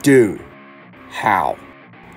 Dude, how?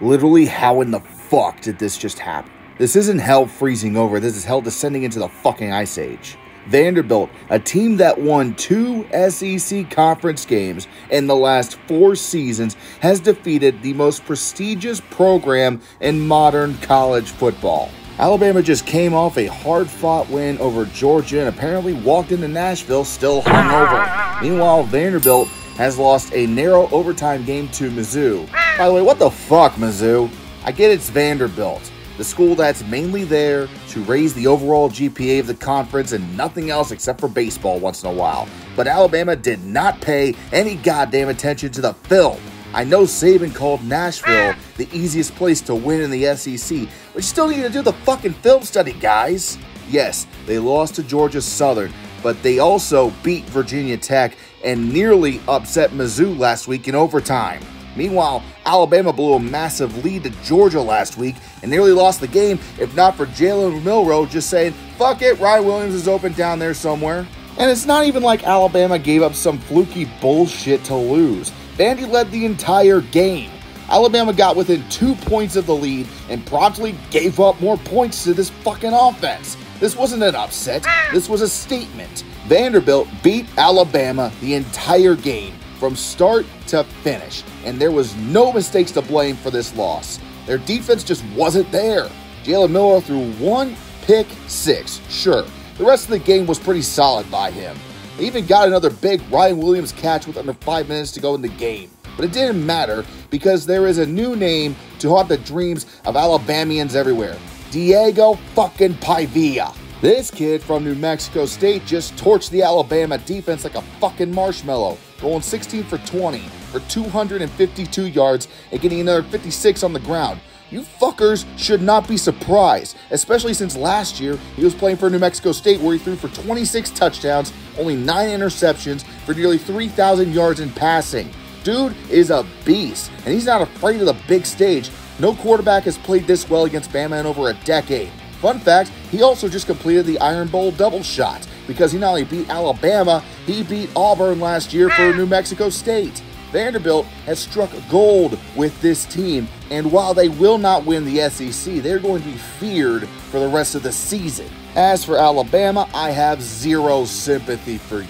Literally, how in the fuck did this just happen? This isn't hell freezing over, this is hell descending into the fucking ice age. Vanderbilt, a team that won 2 SEC conference games in the last 4 seasons, has defeated the most prestigious program in modern college football. Alabama just came off a hard-fought win over Georgia and apparently walked into Nashville still hungover. Meanwhile, Vanderbilt has lost a narrow overtime game to Mizzou. By the way, what the fuck, Mizzou? I get it's Vanderbilt, the school that's mainly there to raise the overall GPA of the conference and nothing else except for baseball once in a while. But Alabama did not pay any goddamn attention to the film. I know Saban called Nashville the easiest place to win in the SEC, but you still need to do the fucking film study, guys. Yes, they lost to Georgia Southern, but they also beat Virginia Tech and nearly upset Mizzou last week in overtime. Meanwhile, Alabama blew a massive lead to Georgia last week and nearly lost the game if not for Jalen Milroe just saying, fuck it, Ryan Williams is open down there somewhere. And it's not even like Alabama gave up some fluky bullshit to lose. Vandy led the entire game. Alabama got within 2 points of the lead and promptly gave up more points to this fucking offense. This wasn't an upset, this was a statement. Vanderbilt beat Alabama the entire game from start to finish, and there was no mistakes to blame for this loss. Their defense just wasn't there. Jalen Milroe threw 1 pick 6, sure. The rest of the game was pretty solid by him. They even got another big Ryan Williams catch with under 5 minutes to go in the game. But it didn't matter because there is a new name to haunt the dreams of Alabamians everywhere. Diego fucking Pavia. This kid from New Mexico State just torched the Alabama defense like a fucking marshmallow, going 16 for 20 for 252 yards and getting another 56 on the ground. You fuckers should not be surprised, especially since last year he was playing for New Mexico State where he threw for 26 touchdowns, only 9 interceptions for nearly 3,000 yards in passing. Dude is a beast, and he's not afraid of the big stage. No quarterback has played this well against Bama in over a decade. Fun fact, he also just completed the Iron Bowl double shot because he not only beat Alabama, he beat Auburn last year for New Mexico State. Vanderbilt has struck gold with this team, and while they will not win the SEC, they're going to be feared for the rest of the season. As for Alabama, I have zero sympathy for you.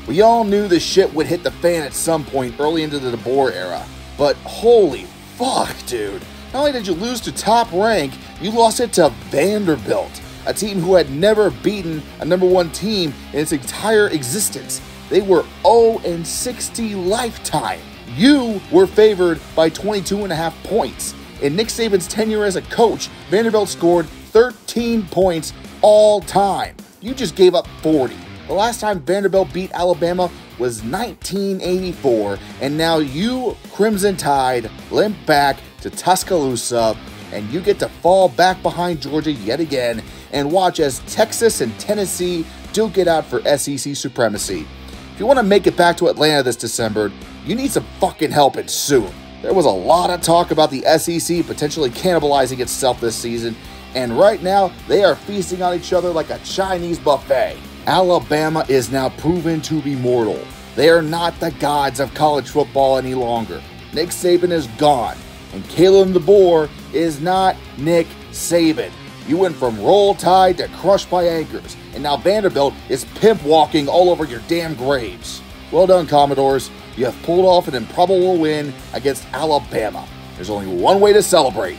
We all knew this shit would hit the fan at some point early into the DeBoer era, but holy fuck, dude. Not only did you lose to top rank, you lost it to Vanderbilt, a team who had never beaten a number 1 team in its entire existence. They were 0-60 lifetime. You were favored by 22.5 points. In Nick Saban's tenure as a coach, Vanderbilt scored 13 points all time. You just gave up 40. The last time Vanderbilt beat Alabama was 1984, and now you, Crimson Tide, limp back to Tuscaloosa, and you get to fall back behind Georgia yet again and watch as Texas and Tennessee duke it out for SEC supremacy. If you want to make it back to Atlanta this December, you need some fucking help and soon. There was a lot of talk about the SEC potentially cannibalizing itself this season, and right now they are feasting on each other like a Chinese buffet. Alabama is now proven to be mortal. They are not the gods of college football any longer. Nick Saban is gone, and Kalen DeBoer is not Nick Saban. You went from roll tide to crushed by anchors, and now Vanderbilt is pimp walking all over your damn graves. Well done, Commodores. You have pulled off an improbable win against Alabama. There's only one way to celebrate.